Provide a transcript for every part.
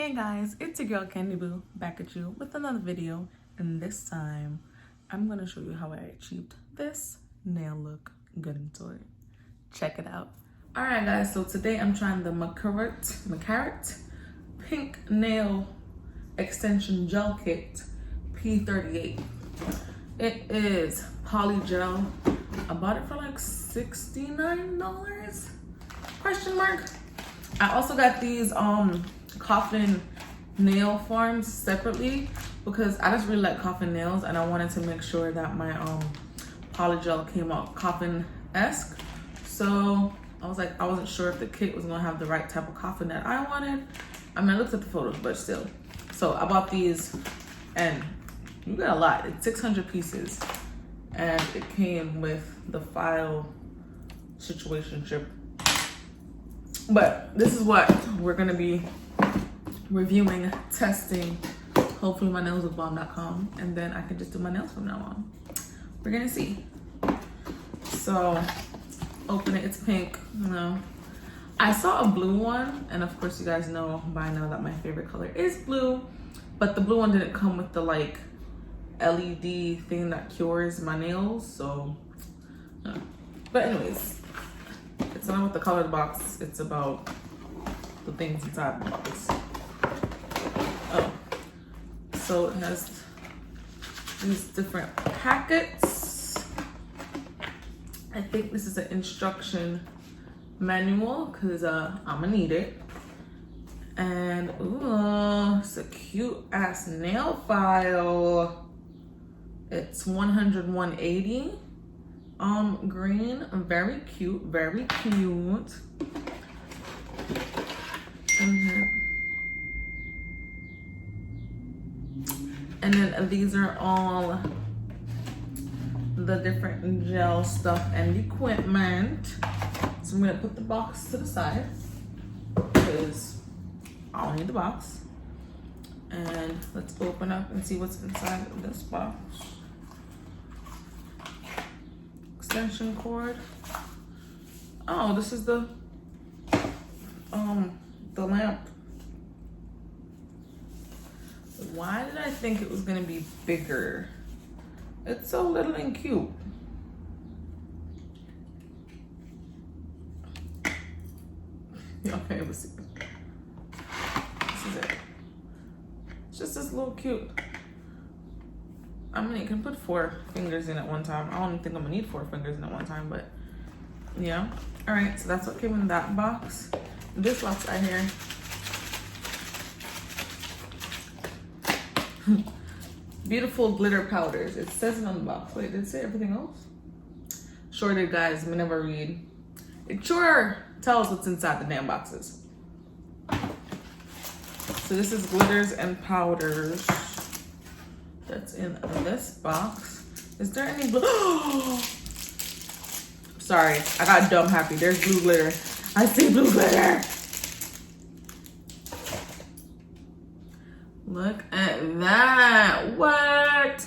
Hey guys, it's your girl Candy Boo back at you with another video, and this time I'm gonna show you how I achieved this nail look. Get into it. Check it out. Alright guys, so today I'm trying the Makartt Pink Nail Extension Gel Kit P38. It is polygel. I bought it for like $69? Question mark. I also got these coffin nail forms separately because I just really like coffin nails and I wanted to make sure that my polygel came out coffin-esque. So I was like, I wasn't sure if the kit was gonna have the right type of coffin that I wanted. I mean, I looked at the photos, but still. So I bought these and you got a lot. It's 600 pieces and it came with the file situationship. But this is what we're gonna be reviewing, testing. Hopefully my nails with bomb.com, and then I can just do my nails from now on. We're gonna see. So open it, it's pink. You know, I saw a blue one, and of course you guys know by now that my favorite color is blue, but the blue one didn't come with the like LED thing that cures my nails, so but anyways, it's not with the colored box, it's about the things inside the box. Oh, so it has these different packets. I think this is an instruction manual because I'm gonna need it. And ooh, it's a cute ass nail file. It's 100/180. Green, very cute, very cute. And then these are all the different gel stuff and equipment. So I'm gonna put the box to the side because I don't need the box. And let's open up and see what's inside of this box. Extension cord. Oh, this is the lamp. Why did I think it was gonna be bigger? It's so little and cute. Okay, let's see. This is it. It's just this little cute. I mean, you can put 4 fingers in at one time. I don't think I'm gonna need 4 fingers in at one time, but yeah. All right, so that's what came in that box. This box right here. Beautiful glitter powders. It says it on the box. Wait, did it say everything else? Sure did, guys. I never read. It sure tells what's inside the damn boxes. So this is glitters and powders that's in this box. Is there any blue? Sorry, I got dumb happy. There's blue glitter. I see blue glitter. Look at that. What?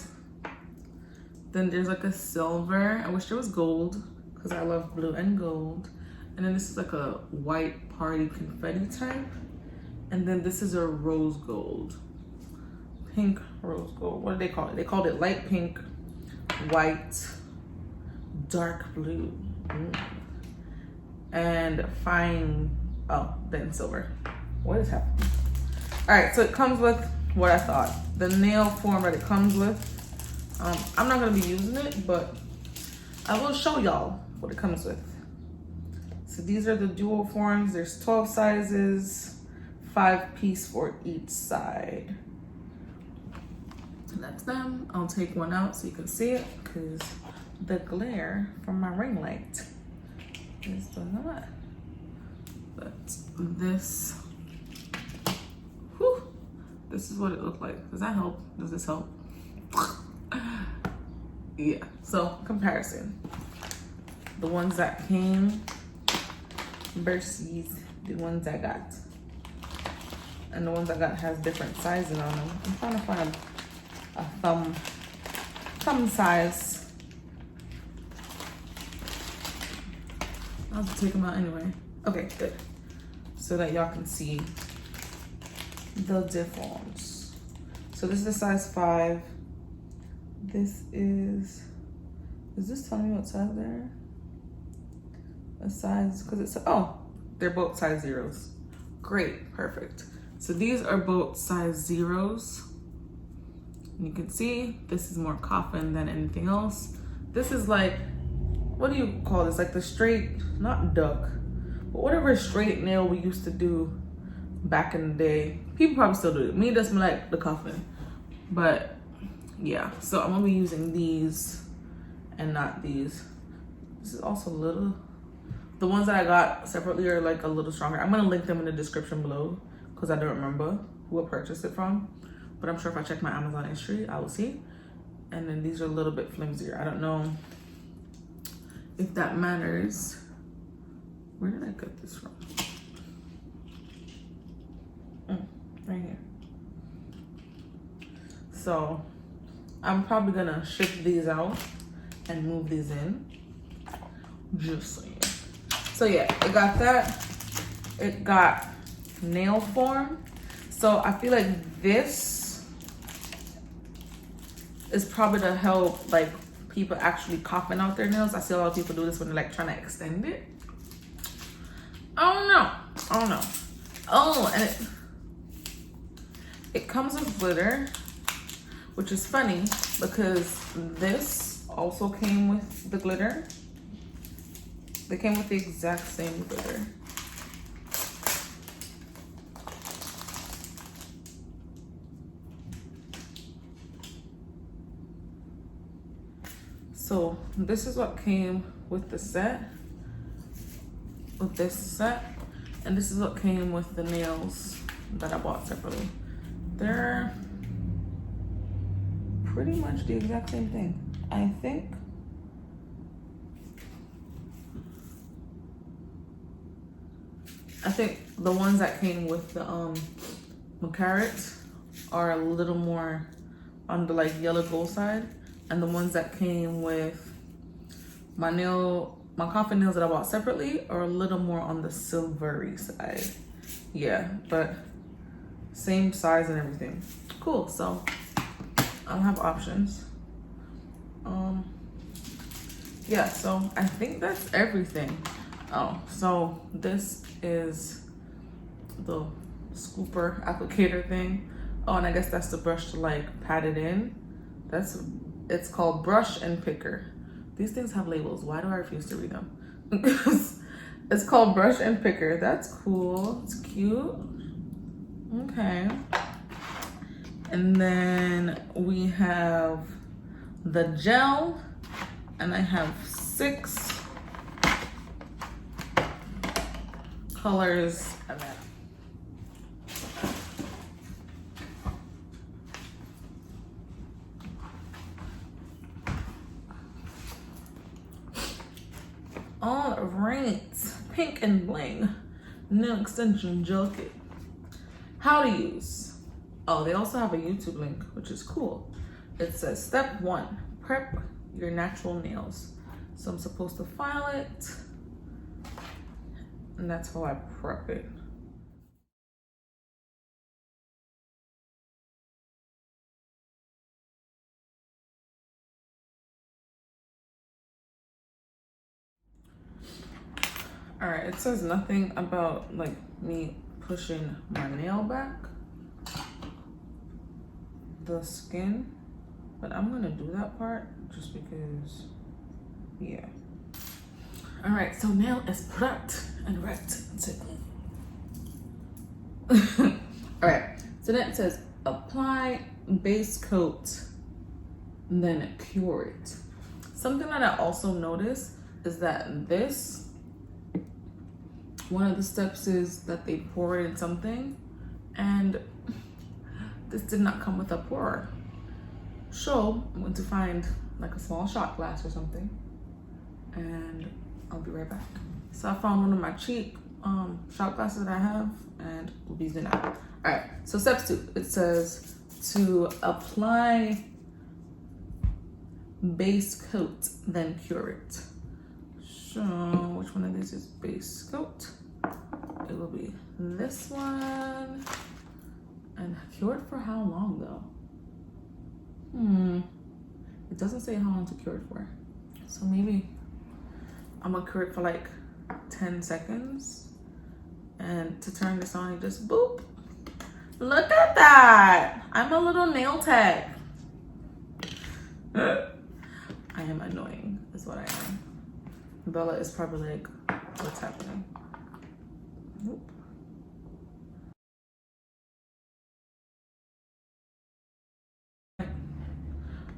Then there's like a silver. I wish there was gold because I love blue and gold. And then this is like a white party confetti type. And then this is a rose gold. Pink rose gold. What do they call it? They called it light pink, white, dark blue. And fine, oh, then silver. What is happening? All right, so it comes with what I thought. The nail form that it comes with. I'm not gonna be using it, but I will show y'all what it comes with. So these are the dual forms. There's 12 sizes, 5-piece for each side. And that's them. I'll take one out so you can see it because the glare from my ring light is doing a lot. But this, whew, this is what it looked like. Does that help? Does this help? Yeah, so comparison. The ones that came versus the ones I got. And the ones I got has different sizing on them. I'm trying to find a thumb size. I'll have to take them out anyway. Okay, good. So that y'all can see the difference. So this is a size 5. This is this telling me what size they're? A size, because it's, oh, they're both size 0s. Great, perfect. So these are both size 0s. And you can see this is more coffin than anything else. This is like, what do you call this? Like the straight, not duck, but whatever straight nail we used to do back in the day. People probably still do it. Me, that's like the coffin. But yeah, so I'm gonna be using these and not these. This is also a little, the ones that I got separately are like a little stronger. I'm gonna link them in the description below because I don't remember who I purchased it from. But I'm sure if I check my Amazon history, I will see. And then these are a little bit flimsier. I don't know if that matters. Where did I get this from? Right here. So I'm probably gonna shift these out and move these in. Just so you know. So yeah, it got that. It got nail form. So I feel like this is probably to help like people actually coffin out their nails. I see a lot of people do this when they're like trying to extend it. I don't know. Oh, and it comes with glitter, which is funny because this also came with the glitter. They came with the exact same glitter. So this is what came with the set, with this set, and this is what came with the nails that I bought separately. They're pretty much the exact same thing, I think. I think the ones that came with the Makartt are a little more on the like yellow gold side. And the ones that came with my coffin nails that I bought separately are a little more on the silvery side. Yeah, but same size and everything. Cool, so I'll have options. Yeah, so I think that's everything. Oh, so this is the scooper applicator thing. Oh, and I guess that's the brush to like pat it in. It's called brush and picker. These things have labels. Why do I refuse to read them? It's called brush and picker. That's cool. It's cute. Okay. And then we have the gel, and I have 6 colors. And then all right, pink and bling nail extension gel kit. How to use. Oh, they also have a YouTube link, which is cool. It says step 1, prep your natural nails. So I'm supposed to file it, and that's how I prep it. All right, it says nothing about like me pushing my nail back, the skin, but I'm gonna do that part just because, yeah. All right, so nail is prepped and wrapped. All right, so then it says apply base coat, then cure it. Something that I also noticed is that this, one of the steps is that they pour it in something, and this did not come with a pourer. So I'm going to find like a small shot glass or something, and I'll be right back. So I found one of my cheap shot glasses that I have, and we'll be using that. All right, so step 2, it says to apply base coat, then cure it. So which one of these is base coat? It will be this one. Cured for how long though? It doesn't say how long to cure it for. So maybe I'm gonna cure it for like 10 seconds. And to turn this on, you just boop. Look at that. I'm a little nail tech. I am annoying, is what I am. Bella is probably like, what's happening? Nope.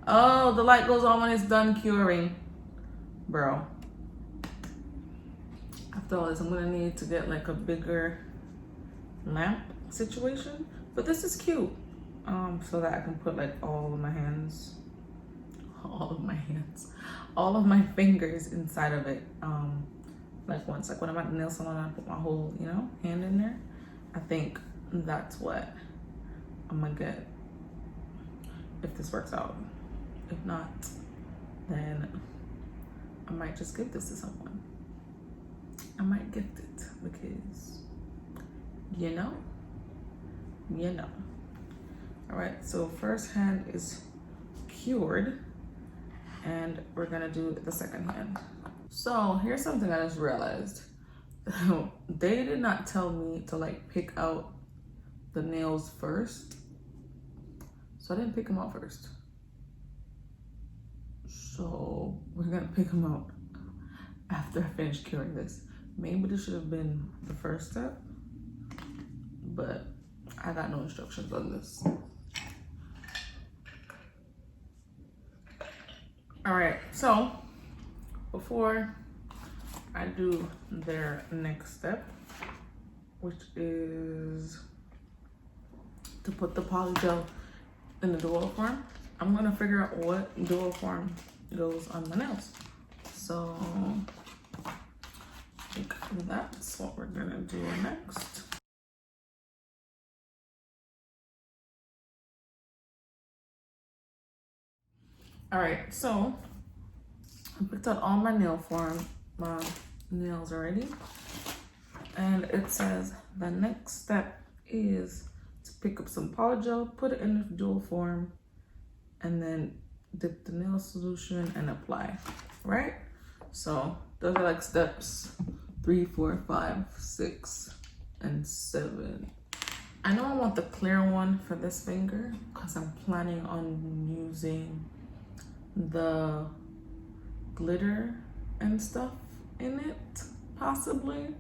Oh, the light goes on when it's done curing. Bro. After all this, I'm gonna need to get like a bigger lamp situation. But this is cute. So that I can put like all of my fingers inside of it. Like once, like when I'm at the nail salon, I put my whole, you know, hand in there. I think that's what I'm gonna get if this works out. If not, then I might just give this to someone. I might gift it because, you know. All right, so first hand is cured and we're gonna do the second hand. So here's something I just realized. They did not tell me to like pick out the nails first. So I didn't pick them out first. So we're gonna pick them out after I finish curing this. Maybe this should have been the first step, but I got no instructions on this. All right, so before I do their next step, which is to put the polygel in the dual form, I'm gonna figure out what dual form goes on my nails. So I think that's what we're gonna do next. All right, so I picked out all my nails already. And it says the next step is to pick up some polygel, put it in the dual form, and then dip the nail solution and apply, right? So those are like steps 3, 4, 5, 6, and 7. I know I want the clear one for this finger because I'm planning on using the glitter and stuff in it, possibly.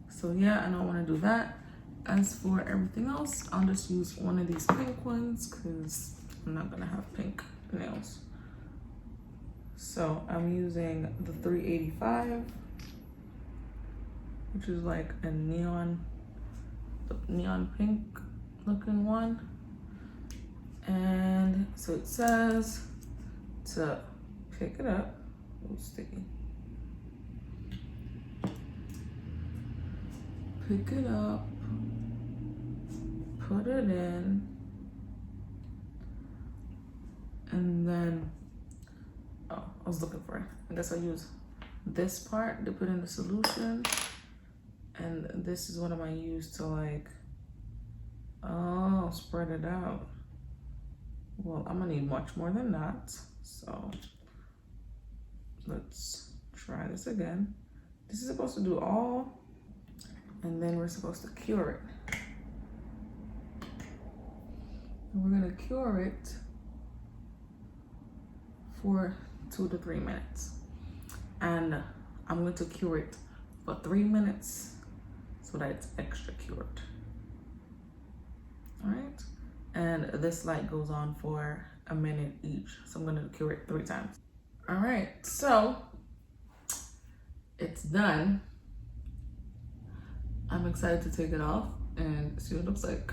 So yeah, I don't want to do that. As for everything else, I'll just use one of these pink ones because I'm not gonna have pink nails. So I'm using the 385, which is like a neon pink looking one. And so it says to pick it up. Oh, sticky. Pick it up, put it in, and then, oh, I was looking for it. I guess I'll use this part to put in the solution, and this is what I'm gonna use to like, oh, spread it out. Well, I'm gonna need much more than that, so let's try this again. This is supposed to do all, and then we're supposed to cure it. And we're gonna cure it for 2 to 3 minutes. And I'm going to cure it for 3 minutes so that it's extra cured. All right, and this light goes on for a minute each. So I'm gonna cure it 3 times. All right, so it's done. I'm excited to take it off and see what it looks like.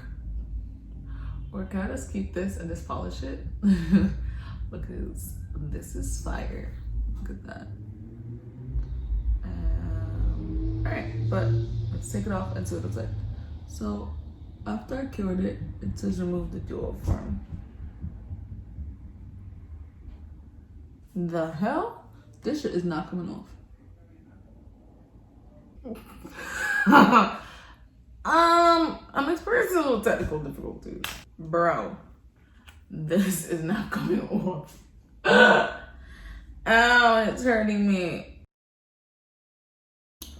Or can I just keep this and just polish it? Because this is fire. Look at that. All right, but let's take it off and see what it looks like. So after I cured it, it says remove the dual form. The hell? This shit is not coming off. I'm experiencing a little technical difficulties. Bro, this is not coming off. Ow, it's hurting me.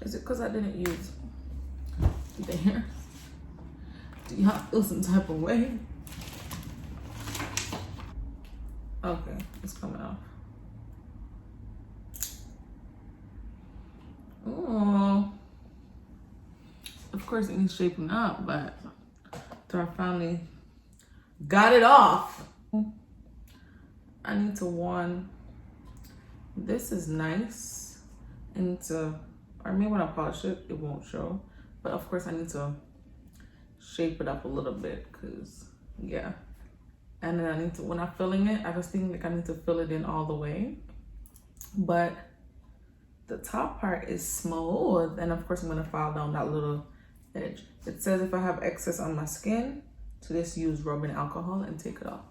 Is it because I didn't use the hair? Do y'all feel some type of way? Okay, it's coming off. Oh, of course it needs shaping up, but so I finally got it off. I need to warn. This is nice. I need to, or maybe when I polish it, it won't show. But of course I need to shape it up a little bit, cause yeah. And then I need to, when I'm filling it, I was thinking like I need to fill it in all the way. But the top part is smooth, and of course I'm gonna file down that little edge. It says if I have excess on my skin, to just use rubbing alcohol and take it off.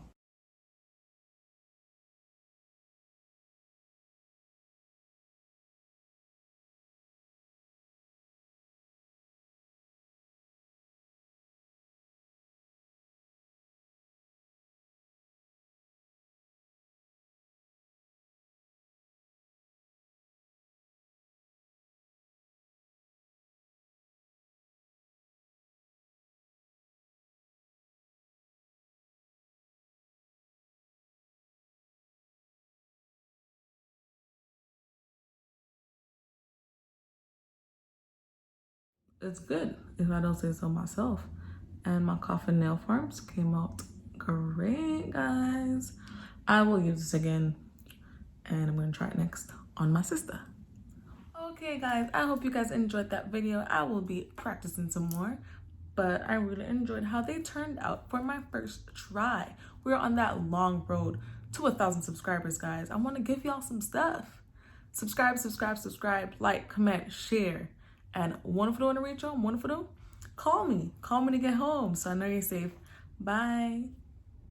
It's good, if I don't say so myself. And my coffin nail forms came out great, guys. I will use this again, and I'm gonna try it next on my sister. Okay, guys, I hope you guys enjoyed that video. I will be practicing some more, but I really enjoyed how they turned out for my first try. We're on that long road to 1,000 subscribers, guys. I want to give y'all some stuff. Subscribe, like, comment, share. And one for doing a reach home, one for doing, call me to get home so I know you're safe. Bye.